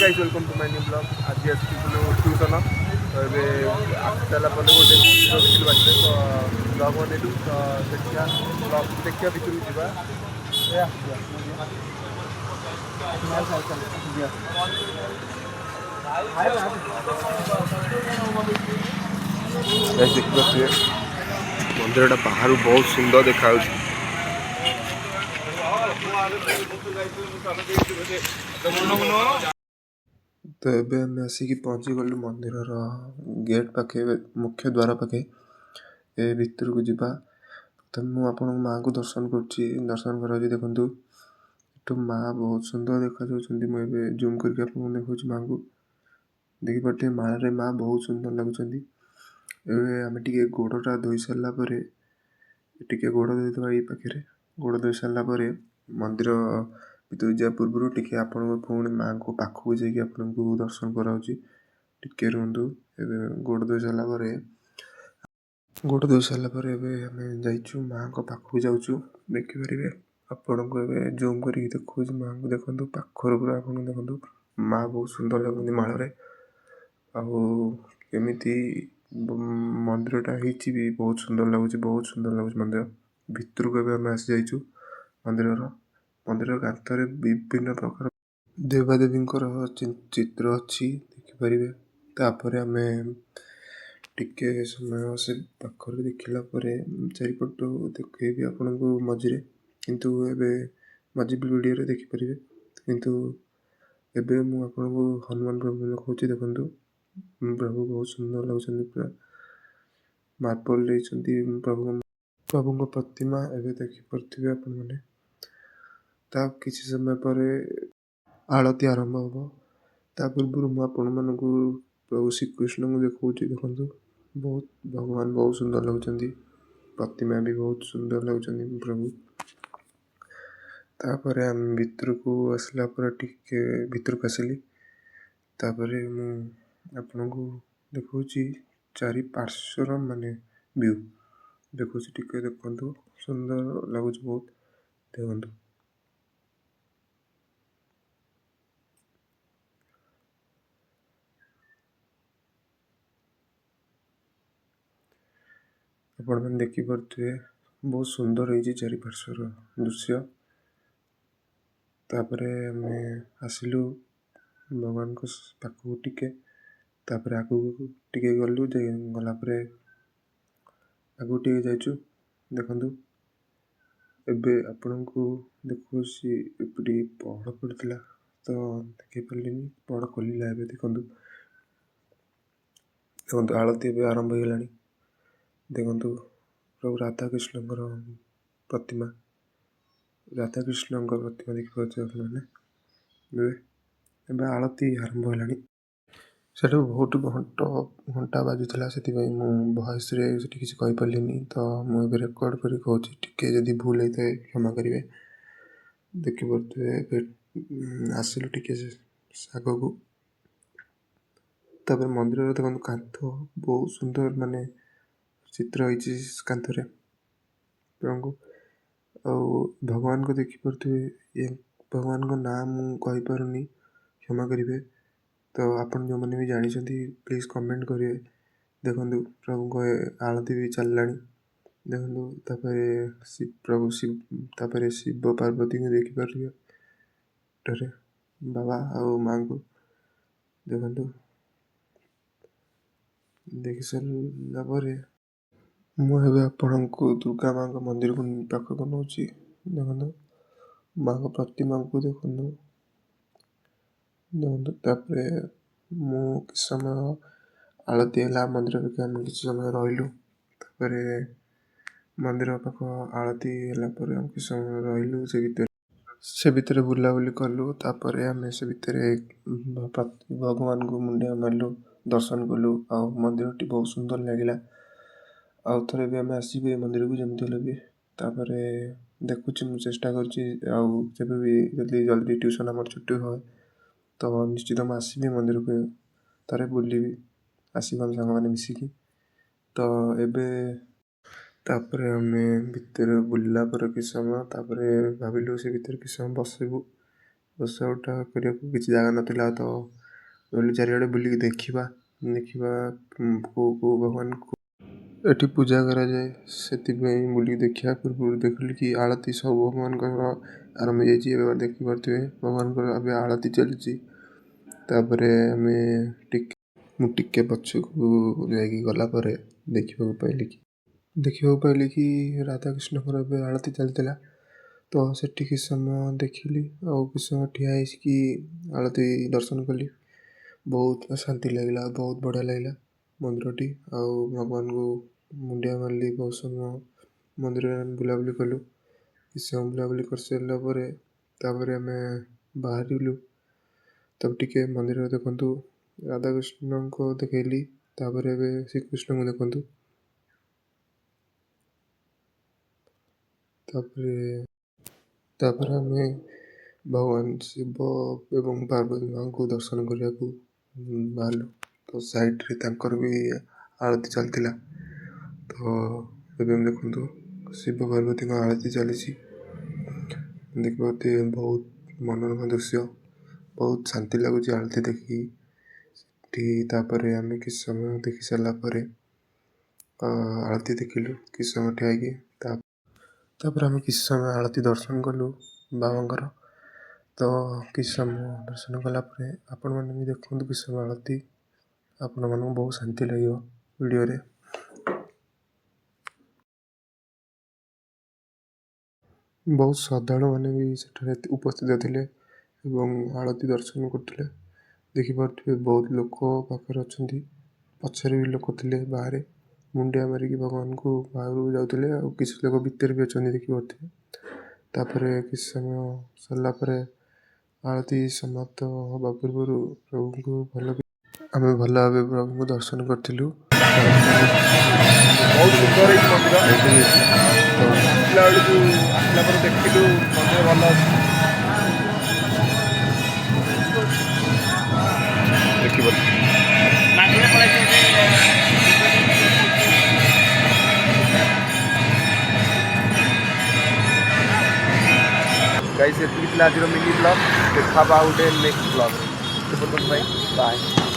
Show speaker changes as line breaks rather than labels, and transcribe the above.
Guys welcome to my new blog. आज आसलु tuition तो ये आसी सारा गोटे मंदिर देखिलु बाटे तो ब्लॉग बनैलु तो देखिया ब्लॉग देखिया भितर जावा देखिए मंदिर बाहर बहुत सुंदर देखा तो एबे आम आसिक पहुँची गलु मंदिर गेट पाखे मुख्य द्वार पाखे ए भितर को जीवा तो मुझे आपण माँ को दर्शन दर्शन कर देखु तो माँ बहुत सुंदर देखा मुझे जूम करके देखा माँ को देखिपे माँ माँ बहुत सुंदर लगुच आम टे गोड़टा धोई सारापर टे गोड़ धोईदे ये पाखे गोड़ धोई सारापर मंदिर भीतर जा पूर्व टे आपण पुणी माँ को पाखक जाकि आपको दर्शन कराऊँगी टिके रुहतु गोड़ धोई सारापर गोड़ धोई सारापर आम जाइचु माँ को पाखक जाऊँ देखिपारे आपण को जूम कर देखो माँ को देखो पाखर पूरा आप देखो माँ बहुत सुंदर लगुच माल आमती मंदिरटा भी बहुत सुंदर लगुच मंदिर भितर को आम आसी जाइचु मंदिर कांथरे विभिन्न प्रकार देवादेवी चित्र अच्छी देखिपारे तापर आम टिके समय से पाखर देखला चारिपट देखेबी आपण को मझे किंतु एबे मझी वीडियो देखिपारे किंतु एबे मु आपको हनुमान प्रभु देखा देखु प्रभु बहुत सुंदर लगुच पूरा मार्बल प्रभु प्रतिमा एवं देखिपे आपण मैंने किसी समय पर आरती आरंभ हम ता पूर्व मुझे प्रभु श्रीकृष्ण को देखा देखु बहुत भगवान बहुत सुंदर लगुच प्रतिमा भी बहुत सुंदर लगुच प्रभु तापर आम भितर को आसला टिके भितर को आसिली तापर आपण को देखा चारि पार्श्वर माने व्यू देखो टिके देखु सुंदर लगुच बहुत देखु आपण मैंने देखिपे बहुत सुंदर है चारिपार्श्वर दृश्य तापर आम आसिलु भगवान को पाखक टिके तापर आगू टिके गलु गलापर आगू टिके जाइचु देखु एबे आपण को देखु पहाड़ पड़ता तो देखी पारे पहाड़ खोलला देखु देखो आलती भी आरंभ हो देखु प्रभु राधाकृष्ण प्रतिमा राधाकृष्ण प्रतिमा देखिए आलती आरंभ हो सेठ बहुत घंटा बाजुला से वॉइस किसी कहीपरि तो मुझे रेकर्ड कर कहूँ टे जदि भूल होता है क्षमा करेंगे देखिपे आसिलु टे आग को तापर मंदिर देखो कांथ बहुत सुंदर माने चित्र होती कांथरे प्रभु भगवान को देखिपे भगवान को नाम मुझे क्षमा करेंगे तो आपन जो मैंने भी जानी प्लीज कमेंट करेंगे देखु प्रभु को आलती भी चलला देखु प्रभु शिव शिव पार्वती को देखिपारे बाबा आ माँ को देखु देखि सारापर मुझे आपण को दुर्गा माँ का मंदिर को पाखक नौ देखु माँ को प्रतिमा को देखु तापर किस समय आलती है मंदिर पाखे किसी समय रही मंदिर पाख आलती है किस समय रही से भितर बुलाबुली कलु तापर आम से भितर भगवान को मुंडिया मारलु दर्शन कलु आ मंदिर टी बहुत सुंदर लगे आउ थे भी आम आसबे मंदिर को जमी भी तापर देखुची मुझे चेष्टा कर भी जल्दी जल्दी ट्यूशन आम छुट्टी हुए तो निश्चित मुझे आसबि मंदिर को तारे बुलि आसब आम सांग मैंने मिसिकी तो एबे तापर आम भितर बुलला पर किस समय तापर भाविलु से भितर किस समय बसबू ବସା ଉଠା କରିବାକୁ କିଛି ଜାଗା ନଥିଲା ତ କହିଲି ଚାରିଆଡ଼େ ବୁଲିକି ଦେଖିବା କେଉଁ କେଉଁ ଭଗବାନଙ୍କୁ ଏଠି ପୂଜା କରାଯାଏ। ସେଥିପାଇଁ ବୁଲିକି ଦେଖିବା ପୂର୍ବରୁ ଦେଖିଲି କି ଆଳତି ସବୁ ଭଗବାନଙ୍କର ଆରମ୍ଭ ହେଇଯାଇଛି। ଏବେ ଦେଖିପାରୁଥିବେ ଭଗବାନଙ୍କର ଏବେ ଆଳତି ଚାଲିଛି। ତାପରେ ମୁଁ ଟିକେ ପଛକୁ ଯାଇକି ଗଲା ପରେ ଦେଖିବାକୁ ପାଇଲି କି ରାଧାକୃଷ୍ଣଙ୍କର ଏବେ ଆଳତି ଚାଲିଥିଲା। ତ ସେଠି କିଛି ସମୟ ଦେଖିଲି ଆଉ କିଛି ସମୟ ଠିଆ ହେଇକି ଆଳତି ଦର୍ଶନ କଲି। ବହୁତ ଶାନ୍ତି ଲାଗିଲା, ବହୁତ ବଢ଼ିଆ ଲାଗିଲା ମନ୍ଦିରଟି। ଆଉ ଭଗବାନଙ୍କୁ ମୁଣ୍ଡିଆ ମାରିଲି। ବହୁତ ସମୟ ମନ୍ଦିରରେ ବୁଲାବୁଲି କଲୁ। କିଛି ସମୟ ବୁଲାବୁଲି କରିସାରିଲା ପରେ ତାପରେ ଆମେ ବାହାରିଲୁ। ତାପରେ ଟିକେ ମନ୍ଦିରରେ ଦେଖନ୍ତୁ ରାଧାକୃଷ୍ଣଙ୍କୁ ଦେଖେଇଲି। ତାପରେ ଏବେ ଶ୍ରୀକୃଷ୍ଣଙ୍କୁ ଦେଖନ୍ତୁ। ତାପରେ ଆମେ ଭଗବାନ ଶିବ ଏବଂ ପାର୍ବତୀ ମାଙ୍କୁ ଦର୍ଶନ କରିବାକୁ ବାହାରିଲୁ। ତ ସାଇଡ଼୍ରେ ତାଙ୍କର ବି ଆଳତି ଚାଲିଥିଲା। ତ ଏବେ ଦେଖନ୍ତୁ ଶିବ ପାର୍ବତୀଙ୍କ ଆଳତି ଚାଲିଛି। ଦେଖିପାରୁଥିବେ ବହୁତ ମନୋରମ ଦୃଶ୍ୟ, ବହୁତ ଶାନ୍ତି ଲାଗୁଛି ଆଳତି ଦେଖିକି ସେଠି। ତାପରେ ଆମେ କିଛି ସମୟ ଦେଖି ସାରିଲା ପରେ ଆଳତି ଦେଖିଲୁ କିଛି ସମୟ ଠିଆ ହେଇକି। ତାପରେ ଆମେ କିଛି ସମୟ ଆଳତି ଦର୍ଶନ କଲୁ ବାବାଙ୍କର। ତ କିଛି ସମୟ ଦର୍ଶନ କଲା ପରେ ଆପଣମାନେ ବି ଦେଖନ୍ତୁ କିଛି ସମୟ ଆଳତି। ଆପଣମାନଙ୍କୁ ବହୁତ ଶାନ୍ତି ଲାଗିବ ଭିଡ଼ିଓରେ। ବହୁତ ଶ୍ରଦ୍ଧାଳୁମାନେ ବି ସେଠାରେ ଉପସ୍ଥିତ ଥିଲେ ଏବଂ ଆଳତି ଦର୍ଶନ କରୁଥିଲେ। ଦେଖିପାରୁଥିବେ ବହୁତ ଲୋକ ପାଖରେ ଅଛନ୍ତି, ପଛରେ ବି ଲୋକ ଥିଲେ ବାହାରେ ମୁଣ୍ଡିଆ ମାରିକି ଭଗବାନଙ୍କୁ ବାହାରକୁ ଯାଉଥିଲେ। ଆଉ କିଛି ଲୋକ ଭିତରେ ବି ଅଛନ୍ତି ଦେଖିପାରୁଥିବେ। ତାପରେ କିଛି ସମୟ ସରିଲା ପରେ ଆଳତି ସମାପ୍ତ ହେବା ପୂର୍ବରୁ ଆମେ ଭଲ ଭାବେ ପ୍ରଭୁଙ୍କୁ ଦର୍ଶନ କରିଥିଲୁ।
ବହୁତ ସୁନ୍ଦର ହେଇଛି ମନ୍ଦିର। ଆସିଲା ବେଳକୁ ଆସିଲା ପରେ ଦେଖିଲୁ ମନ୍ଦିର ଭଲ ଅଛି। ଗାଇସ୍ ଏତିକି ଥିଲା ଆଜିର ମିନି ବ୍ଲଗ୍। ଦେଖା ହେବା ଗୋଟେ ନେକ୍ସଟ ବ୍ଲଗ୍। ସେ ପର୍ଯ୍ୟନ୍ତ ପାଇଁ ବାଏ।